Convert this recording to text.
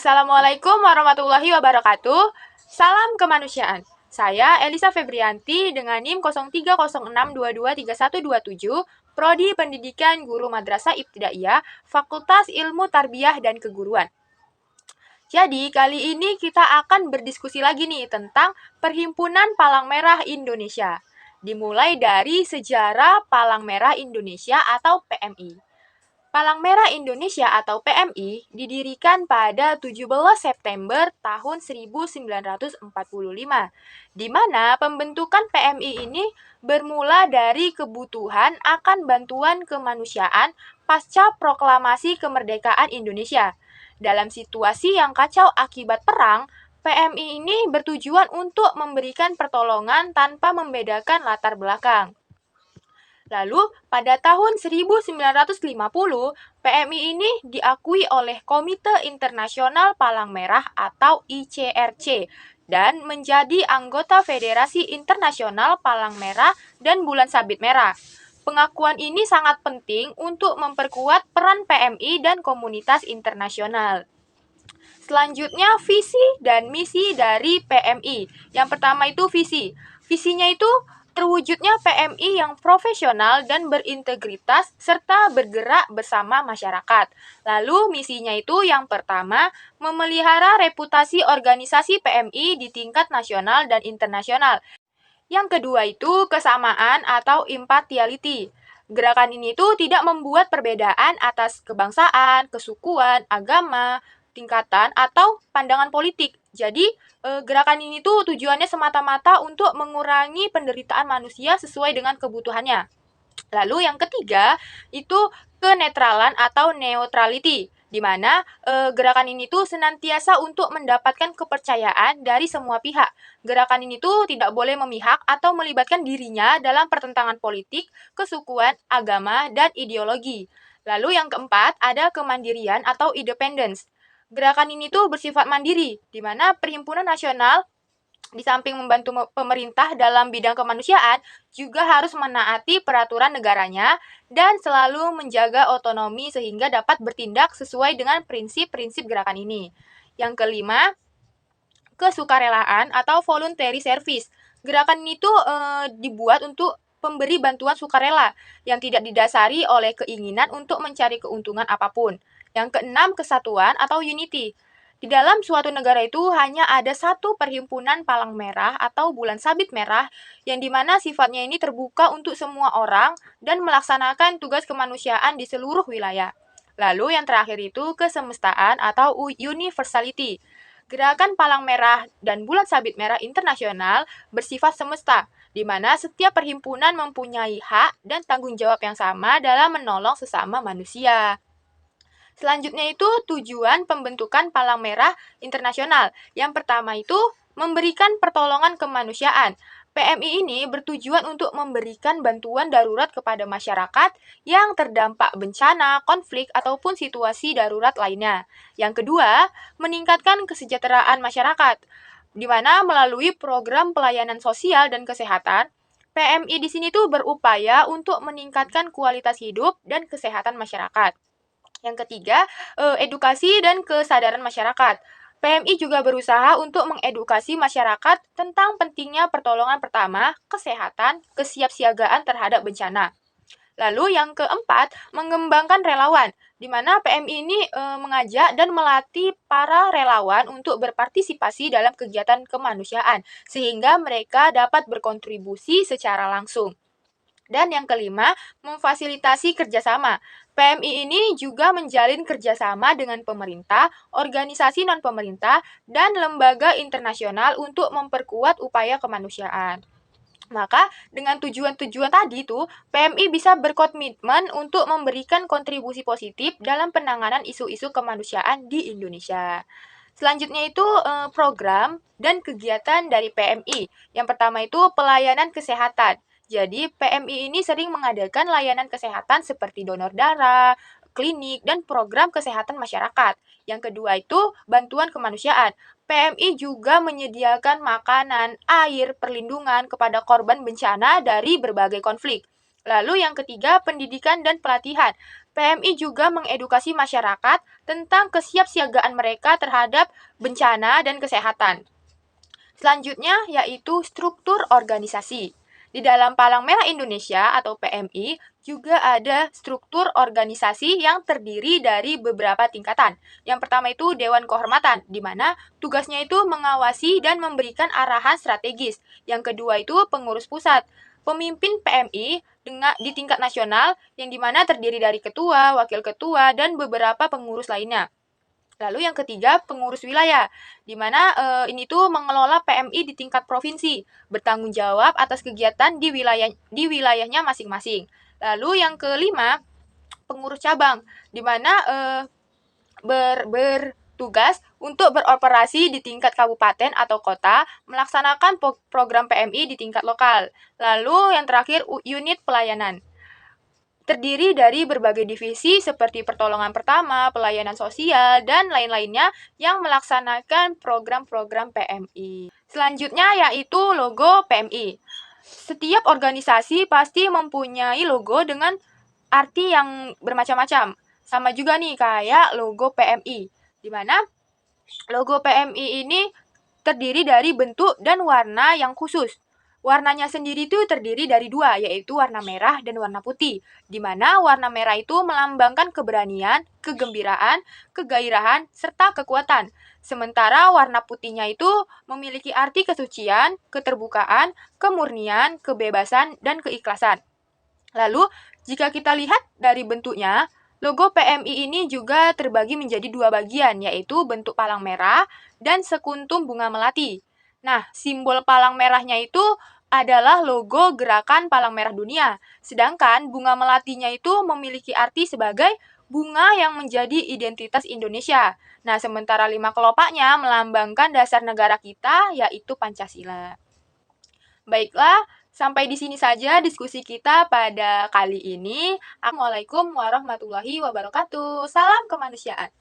Assalamualaikum warahmatullahi wabarakatuh. Salam kemanusiaan. Saya Elisa Febrianti dengan NIM 0306223127, Prodi Pendidikan Guru Madrasah Ibtidaiyah, Fakultas Ilmu Tarbiyah dan Keguruan. Jadi, kali ini kita akan berdiskusi lagi nih tentang Perhimpunan Palang Merah Indonesia. Dimulai dari sejarah Palang Merah Indonesia atau PMI. Palang Merah Indonesia atau PMI didirikan pada 17 September tahun 1945, di mana pembentukan PMI ini bermula dari kebutuhan akan bantuan kemanusiaan pasca proklamasi kemerdekaan Indonesia. Dalam situasi yang kacau akibat perang, PMI ini bertujuan untuk memberikan pertolongan tanpa membedakan latar belakang. Lalu, pada tahun 1950, PMI ini diakui oleh Komite Internasional Palang Merah atau ICRC dan menjadi anggota Federasi Internasional Palang Merah dan Bulan Sabit Merah. Pengakuan ini sangat penting untuk memperkuat peran PMI dan komunitas internasional. Selanjutnya, visi dan misi dari PMI. Yang pertama itu visi. Visinya itu terwujudnya PMI yang profesional dan berintegritas serta bergerak bersama masyarakat. Lalu misinya itu yang pertama, memelihara reputasi organisasi PMI di tingkat nasional dan internasional. Yang kedua itu kesamaan atau impartiality. Gerakan ini itu tidak membuat perbedaan atas kebangsaan, kesukuan, agama, tingkatan, atau pandangan politik. Jadi, gerakan ini tuh tujuannya semata-mata untuk mengurangi penderitaan manusia sesuai dengan kebutuhannya. Lalu yang ketiga itu kenetralan atau neutrality, di mana gerakan ini tuh senantiasa untuk mendapatkan kepercayaan dari semua pihak. Gerakan ini tuh tidak boleh memihak atau melibatkan dirinya dalam pertentangan politik, kesukuan, agama, dan ideologi. Lalu yang keempat ada kemandirian atau independence. Gerakan ini tuh bersifat mandiri, di mana Perhimpunan Nasional di samping membantu pemerintah dalam bidang kemanusiaan, juga harus menaati peraturan negaranya dan selalu menjaga otonomi sehingga dapat bertindak sesuai dengan prinsip-prinsip gerakan ini. Yang kelima, kesukarelaan atau voluntary service. Gerakan ini tuh dibuat untuk pemberi bantuan sukarela yang tidak didasari oleh keinginan untuk mencari keuntungan apapun. Yang keenam, kesatuan atau unity. Di dalam suatu negara itu hanya ada satu perhimpunan palang merah atau bulan sabit merah yang dimana sifatnya ini terbuka untuk semua orang dan melaksanakan tugas kemanusiaan di seluruh wilayah. Lalu yang terakhir itu kesemestaan atau universality. Gerakan Palang Merah dan Bulan Sabit Merah Internasional bersifat semesta, di mana setiap perhimpunan mempunyai hak dan tanggung jawab yang sama dalam menolong sesama manusia. Selanjutnya itu tujuan pembentukan Palang Merah Internasional. Yang pertama itu memberikan pertolongan kemanusiaan. PMI ini bertujuan untuk memberikan bantuan darurat kepada masyarakat yang terdampak bencana, konflik, ataupun situasi darurat lainnya. Yang kedua, meningkatkan kesejahteraan masyarakat, di mana melalui program pelayanan sosial dan kesehatan, PMI di sini tuh berupaya untuk meningkatkan kualitas hidup dan kesehatan masyarakat. Yang ketiga, edukasi dan kesadaran masyarakat. PMI juga berusaha untuk mengedukasi masyarakat tentang pentingnya pertolongan pertama, kesehatan, kesiapsiagaan terhadap bencana. Lalu yang keempat, mengembangkan relawan, di mana PMI ini mengajak dan melatih para relawan untuk berpartisipasi dalam kegiatan kemanusiaan, sehingga mereka dapat berkontribusi secara langsung. Dan yang kelima, memfasilitasi kerjasama. PMI ini juga menjalin kerjasama dengan pemerintah, organisasi non-pemerintah, dan lembaga internasional untuk memperkuat upaya kemanusiaan. Maka dengan tujuan-tujuan tadi tuh, PMI bisa berkomitmen untuk memberikan kontribusi positif dalam penanganan isu-isu kemanusiaan di Indonesia. Selanjutnya itu program dan kegiatan dari PMI. Yang pertama itu pelayanan kesehatan. Jadi PMI ini sering mengadakan layanan kesehatan seperti donor darah, klinik, dan program kesehatan masyarakat. Yang kedua itu bantuan kemanusiaan. PMI juga menyediakan makanan, air, perlindungan kepada korban bencana dari berbagai konflik. Lalu yang ketiga, pendidikan dan pelatihan. PMI juga mengedukasi masyarakat tentang kesiapsiagaan mereka terhadap bencana dan kesehatan. Selanjutnya yaitu struktur organisasi. Di dalam Palang Merah Indonesia atau PMI juga ada struktur organisasi yang terdiri dari beberapa tingkatan. Yang pertama itu Dewan Kehormatan, di mana tugasnya itu mengawasi dan memberikan arahan strategis. Yang kedua itu pengurus pusat. Pemimpin PMI di tingkat nasional yang dimana terdiri dari ketua, wakil ketua, dan beberapa pengurus lainnya. Lalu yang ketiga, pengurus wilayah, di mana ini tuh mengelola PMI di tingkat provinsi, bertanggung jawab atas kegiatan di wilayahnya masing-masing. Lalu yang kelima, pengurus cabang, di mana bertugas untuk beroperasi di tingkat kabupaten atau kota, melaksanakan program PMI di tingkat lokal. Lalu yang terakhir, unit pelayanan. Terdiri dari berbagai divisi seperti pertolongan pertama, pelayanan sosial, dan lain-lainnya yang melaksanakan program-program PMI. Selanjutnya yaitu logo PMI. Setiap organisasi pasti mempunyai logo dengan arti yang bermacam-macam. Sama juga nih kayak logo PMI, di mana logo PMI ini terdiri dari bentuk dan warna yang khusus. Warnanya sendiri itu terdiri dari dua, yaitu warna merah dan warna putih. Di mana warna merah itu melambangkan keberanian, kegembiraan, kegairahan, serta kekuatan. Sementara warna putihnya itu memiliki arti kesucian, keterbukaan, kemurnian, kebebasan, dan keikhlasan. Lalu, jika kita lihat dari bentuknya, logo PMI ini juga terbagi menjadi dua bagian, yaitu bentuk palang merah dan sekuntum bunga melati. Nah, simbol palang merahnya itu adalah logo Gerakan Palang Merah Dunia, sedangkan bunga melatinya itu memiliki arti sebagai bunga yang menjadi identitas Indonesia. Nah, sementara 5 kelopaknya melambangkan dasar negara kita, yaitu Pancasila. Baiklah, sampai di sini saja diskusi kita pada kali ini. Assalamualaikum warahmatullahi wabarakatuh. Salam kemanusiaan.